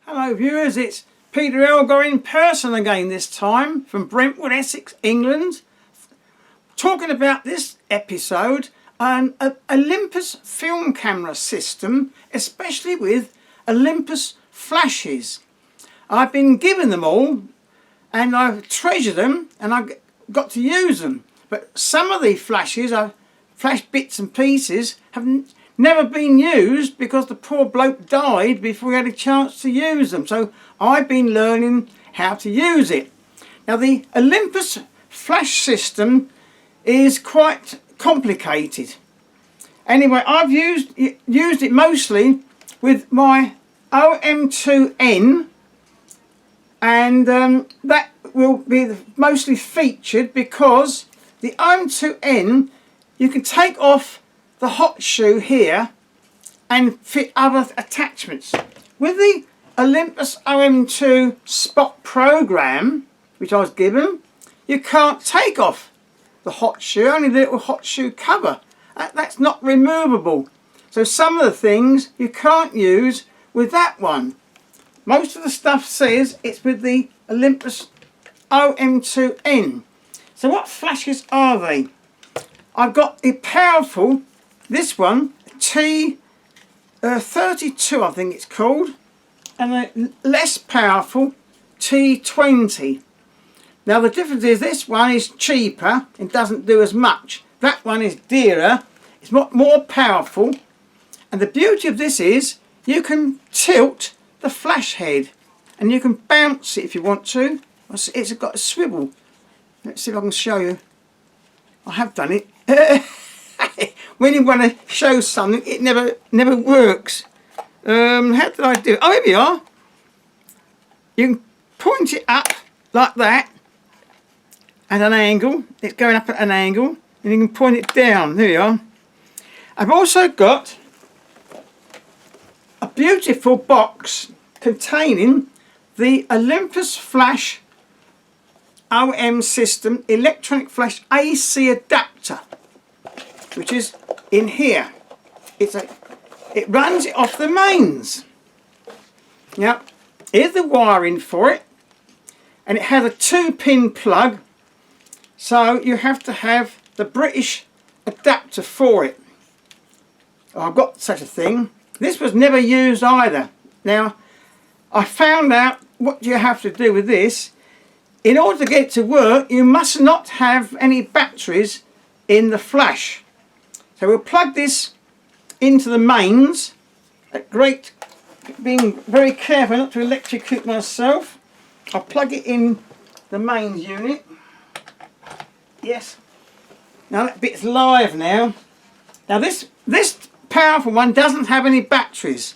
Hello viewers, it's Peter Elgar in person again, this time from Brentwood, Essex, England, talking about this episode an Olympus film camera system, especially with Olympus flashes. I've been given them all and I've treasured them and I got to use them, but some of the flashes, flash bits and pieces, have never been used because the poor bloke died before we had a chance to use them. So I've been learning how to use it. Now the Olympus flash system is quite complicated. Anyway, I've used it mostly with my OM2N, and that will be mostly featured because the OM2N, you can take off the hot shoe here and fit other attachments. With the Olympus OM2 Spot program, which I was given, you can't take off the hot shoe, only the little hot shoe cover. That's not removable. So some of the things you can't use with that one. Most of the stuff says it's with the Olympus OM2N. So what flashes are they? I've got a powerful, this one, T32 I think it's called, and a less powerful T20. Now the difference is this one is cheaper and doesn't do as much. That one is dearer, it's more powerful, and the beauty of this is you can tilt the flash head and you can bounce it if you want to. It's got a swivel. Let's see if I can show you. I have done it. When you want to show something, it never works. How did I do it? Oh, here we are. You can point it up like that at an angle. It's going up at an angle, and you can point it down. There we are. I've also got a beautiful box containing the Olympus Flash OM system electronic flash AC adapter, which is in here. It runs it off the mains. Now here's the wiring for it, and it has a 2-pin plug, so you have to have the British adapter for it. I've got such a thing. This was never used either. Now I found out what you have to do with this. In order to get it to work, you must not have any batteries in the flash. So we'll plug this into the mains. Being very careful not to electrocute myself. I'll plug it in the mains unit. Yes. Now that bit's live now. Now this powerful one doesn't have any batteries.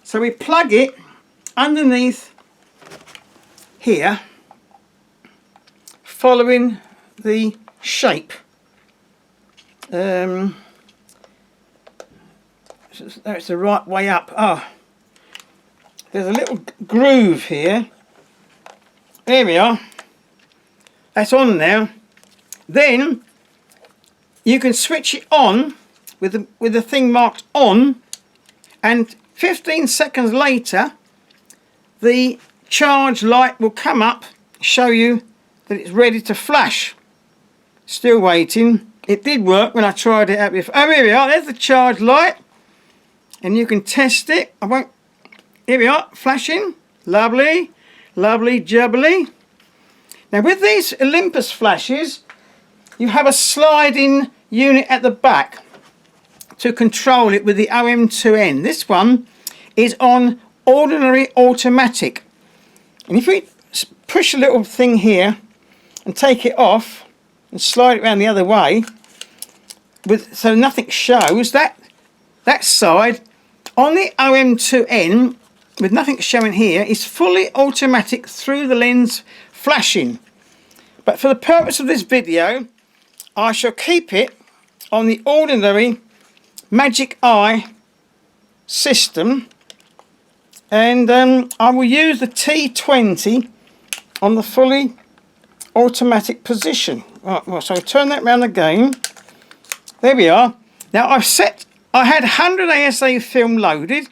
So we plug it underneath here, following the shape. That's the right way up. Oh, there's a little groove here. There we are. That's on now. Then you can switch it on with the thing marked on, and 15 seconds later the charge light will come up, show you that it's ready to flash. Still waiting. It did work when I tried it out before. Oh, here we are. There's the charge light, and you can test it. Here we are, flashing. Lovely, lovely jubbly. Now with these Olympus flashes, you have a sliding unit at the back to control it with the OM2N. This one is on ordinary automatic, and if we push a little thing here and take it off and slide it around the other way, so nothing shows, that side on the OM2N with nothing showing here is fully automatic through the lens flashing. But for the purpose of this video, I shall keep it on the ordinary Magic Eye system, and I will use the T20 on the fully automatic position. Right, well, so I'll turn that round again. There we are. Now I had 100 ASA film loaded,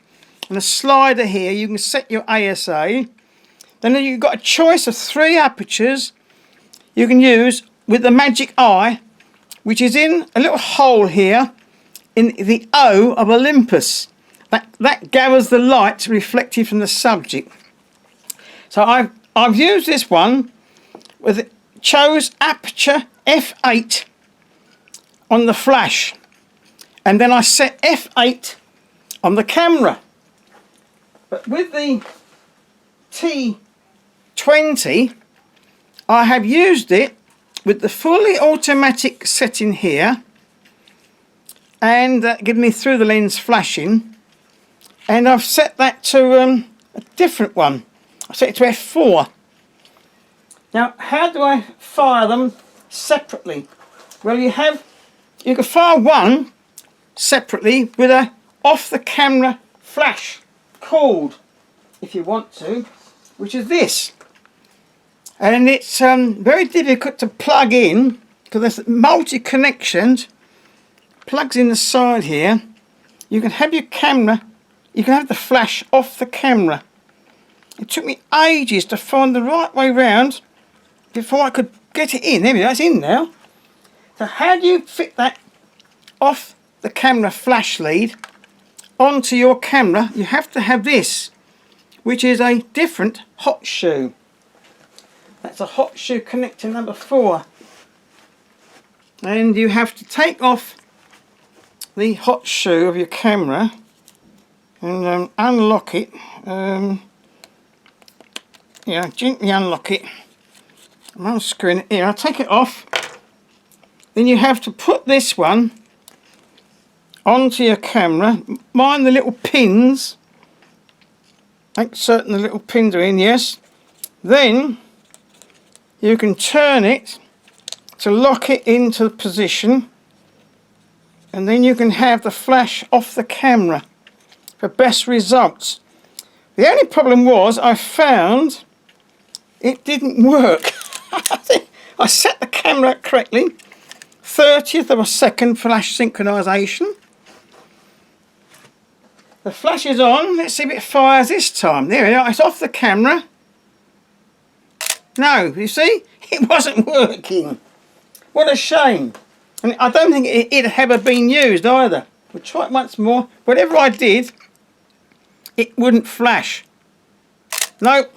and a slider here. You can set your ASA. Then you've got a choice of 3 apertures you can use with the magic eye, which is in a little hole here in the O of Olympus. That gathers the light reflected from the subject. So I've used this one chose aperture f8 on the flash, and then I set f8 on the camera. But with the T20 I have used it with the fully automatic setting here, and that gives me through the lens flashing, and I've set that to a different one. I set it to f4. Now how do I fire them separately? Well, you can fire one separately with a off the camera flash cord if you want to, which is this, and it's very difficult to plug in because there's multi connections. Plugs in the side here. You can have your camera, you can have the flash off the camera. It took me ages to find the right way round before I could get it in. There we go, it's in now. So how do you fit that off the camera flash lead onto your camera? You have to have this, which is a different hot shoe. That's a hot shoe connector number 4. And you have to take off the hot shoe of your camera and unlock it. Gently unlock it. I'm unscrewing it here. I'll take it off. Then you have to put this one onto your camera. Mind the little pins. Make certain the little pins are in, yes. Then you can turn it to lock it into position, and then you can have the flash off the camera for best results. The only problem was I found it didn't work. I set the camera correctly, 30th of a second flash synchronization. The flash is on. Let's see if it fires this time. There we are. It's off the camera. No, you see, it wasn't working. What a shame. And I don't think it had ever been used either. We'll try it once more. Whatever I did, it wouldn't flash. Nope.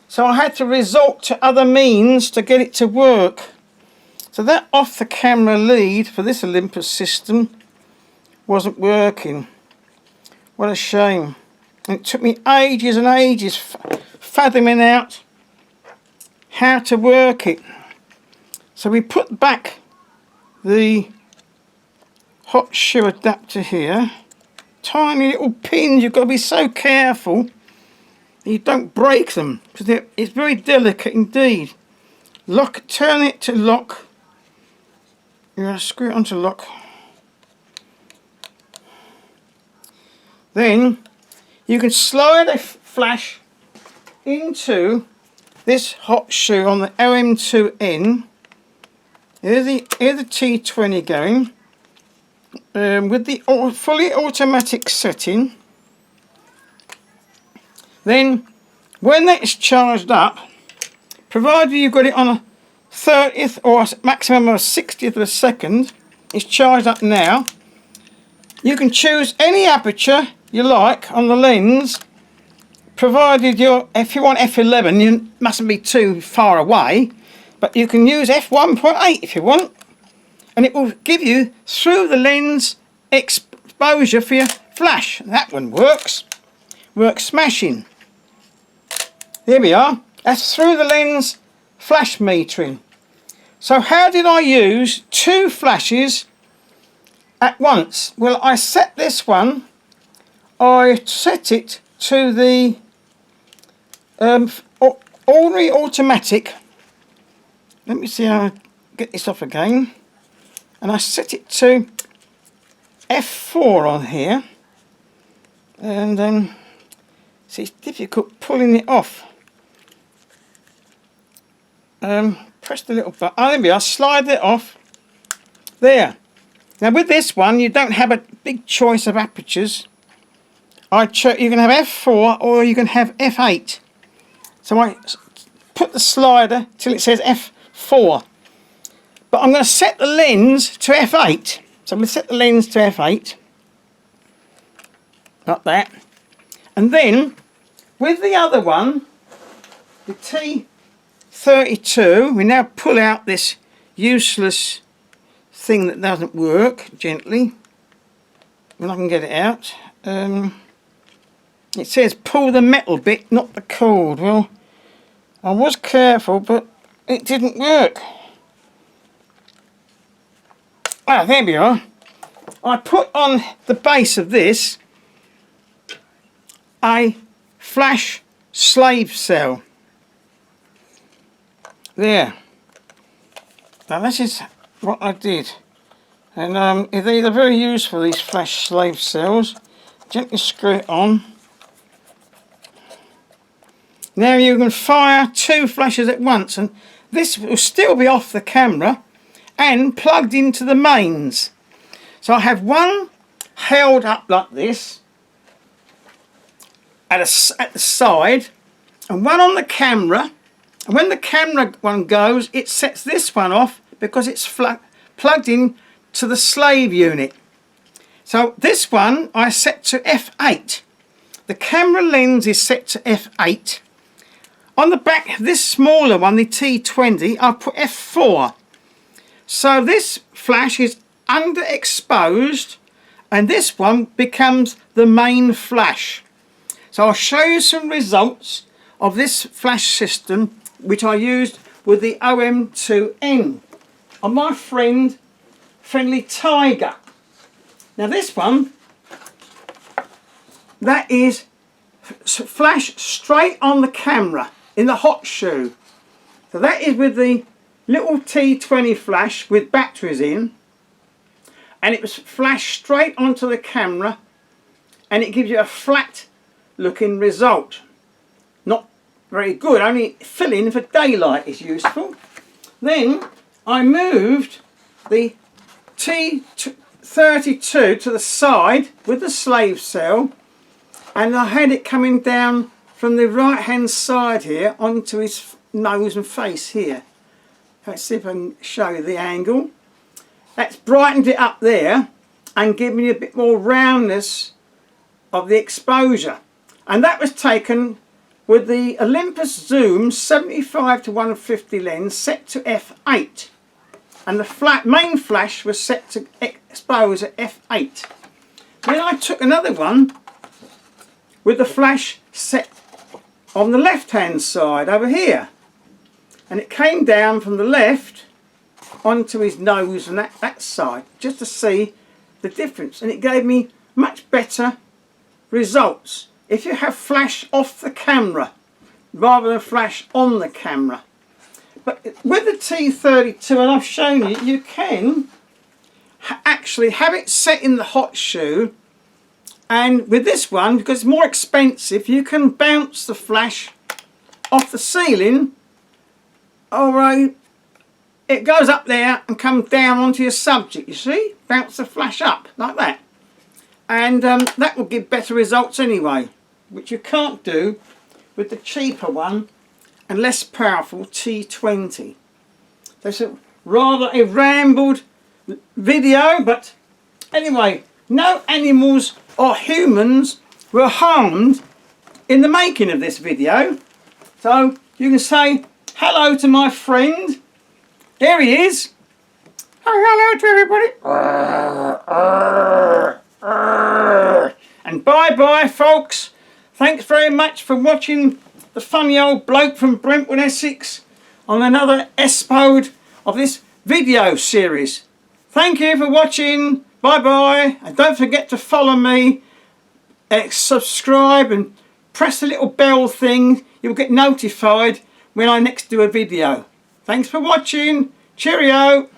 So I had to resort to other means to get it to work. So that off the camera lead for this Olympus system wasn't working. What a shame. And it took me ages and ages fathoming out how to work it. So we put back the hot shoe adapter here. Tiny little pins, you've got to be so careful you don't break them because it's very delicate indeed. Lock, turn it to lock. You're going to screw it onto lock. Then you can slide a flash into this hot shoe on the OM2N. Here's the T20 going with the fully automatic setting. Then when that's charged up, provided you've got it on a 30th or a maximum of a 60th of a second, it's charged up now. You can choose any aperture you like on the lens, provided if you want f11, you mustn't be too far away, but you can use f1.8 if you want, and it will give you through the lens exposure for your flash. That one works smashing. There we are. That's through the lens flash metering. So how did I use 2 flashes at once? Well, I set this one, I set it to the ordinary automatic. Let me see how I get this off again. And I set it to f4 on here, and see, it's difficult pulling it off. Press the little button. Oh, there we are. Slide it off. There. Now with this one, you don't have a big choice of apertures. you can have F4 or you can have F8. So I put the slider till it says F4. But I'm going to set the lens to F8. So I'm going to set the lens to F8. Like that. And then, with the other one, the T32, we now pull out this useless thing that doesn't work, gently. When I can get it out. It says pull the metal bit, not the cord. Well, I was careful, but it didn't work. Ah, there we are. I put on the base of this a flash slave cell. There. Now this is what I did. And these are very useful, these flash slave cells. Gently screw it on. Now you can fire 2 flashes at once, and this will still be off the camera and plugged into the mains. So I have one held up like this at the side, and one on the camera. And when the camera one goes, it sets this one off because it's plugged in to the slave unit. So this one I set to F8. The camera lens is set to F8. On the back, this smaller one, the T20, I'll put F4. So this flash is underexposed and this one becomes the main flash. So I'll show you some results of this flash system which I used with the OM2N on my friendly Tiger. Now this one, that is flash straight on the camera in the hot shoe. So that is with the little T20 flash with batteries in, and it was flashed straight onto the camera, and it gives you a flat looking result. Not very good, only fill-in for daylight is useful. Then I moved the T32 to the side with the slave cell, and I had it coming down from the right hand side here onto his nose and face here. Let's see if I can show you the angle. That's brightened it up there and given you a bit more roundness of the exposure. And that was taken with the Olympus Zoom 75-150 lens set to F8. And the main flash was set to expose at F8. Then I took another one with the flash set on the left hand side over here, and it came down from the left onto his nose and that side, just to see the difference, and it gave me much better results if you have flash off the camera rather than flash on the camera. But with the T32, and I've shown you, you can actually have it set in the hot shoe. And with this one, because it's more expensive, you can bounce the flash off the ceiling, or it goes up there and comes down onto your subject, you see? Bounce the flash up, like that. And that will give better results anyway, which you can't do with the cheaper one and less powerful T20. That's rather a rambled video, but anyway, no animals or humans were harmed in the making of this video. So you can say hello to my friend. There he is. Oh, hello to everybody. And bye bye folks. Thanks very much for watching the funny old bloke from Brentwood, Essex on another episode of this video series. Thank you for watching. Bye bye, and don't forget to follow me, subscribe and press the little bell thing. You'll get notified when I next do a video. Thanks for watching. Cheerio.